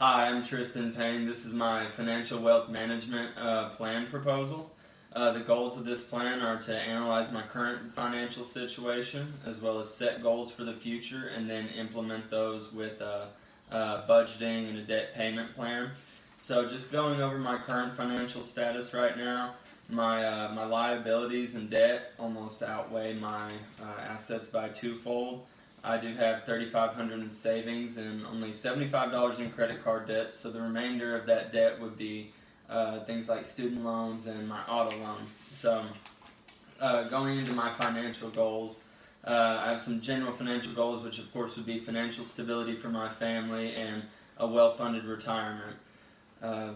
Hi, I'm Tristan Payne. This is my financial wealth management plan proposal. The goals of this plan are to analyze my current financial situation as well as set goals for the future and then implement those with budgeting and a debt payment plan. So just going over my current financial status right now, my liabilities and debt almost outweigh my assets by twofold. I do have $3,500 in savings and only $75 in credit card debt, so the remainder of that debt would be things like student loans and my auto loan. So going into my financial goals, I have some general financial goals, which of course would be financial stability for my family and a well-funded retirement.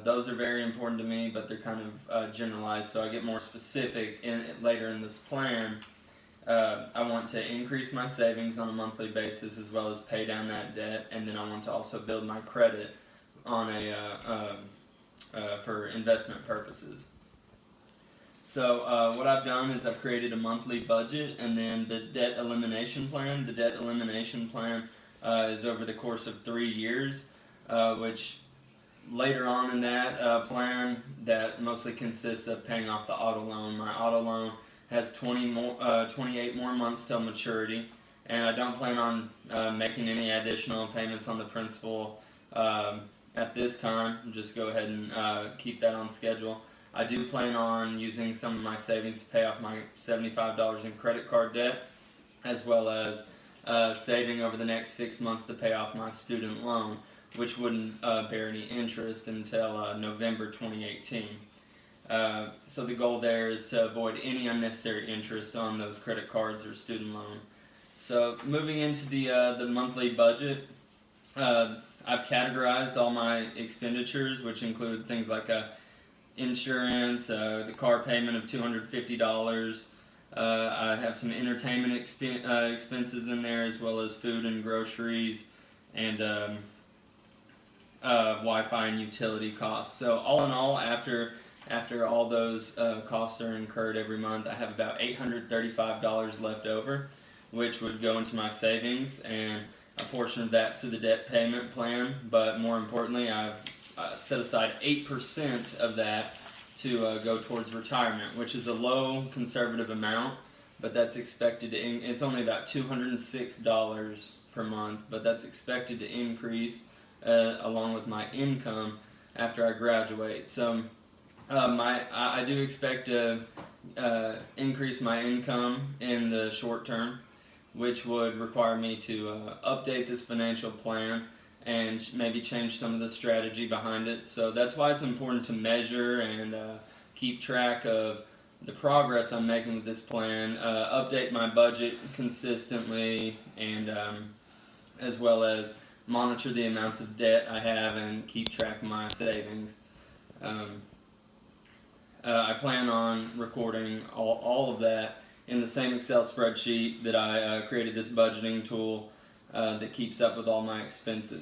Those are very important to me, but they're kind of generalized, so I get more specific later in this plan. I want to increase my savings on a monthly basis as well as pay down that debt, and then I want to also build my credit on for investment purposes. So what I've done is I've created a monthly budget and then the debt elimination plan. The debt elimination plan is over the course of 3 years, which later on in that plan that mostly consists of paying off the auto loan. My auto loan has 28 more months till maturity, and I don't plan on making any additional payments on the principal at this time. Just go ahead and keep that on schedule. I do plan on using some of my savings to pay off my $75 in credit card debt, as well as saving over the next 6 months to pay off my student loan, which wouldn't bear any interest until November 2018. So the goal there is to avoid any unnecessary interest on those credit cards or student loan. So moving into the monthly budget, I've categorized all my expenditures, which include things like insurance, the car payment of $250. I have some entertainment expenses in there, as well as food and groceries, and Wi-Fi and utility costs. So all in all, after all those costs are incurred every month, I have about $835 left over, which would go into my savings and a portion of that to the debt payment plan. But more importantly, I've set aside 8% of that to go towards retirement, which is a low conservative amount, but that's expected to it's only about $206 per month, but that's expected to increase along with my income after I graduate. So I do expect to increase my income in the short term, which would require me to update this financial plan and maybe change some of the strategy behind it. So that's why it's important to measure and keep track of the progress I'm making with this plan, update my budget consistently, and as well as monitor the amounts of debt I have and keep track of my savings. I plan on recording all of that in the same Excel spreadsheet that I created this budgeting tool that keeps up with all my expenses.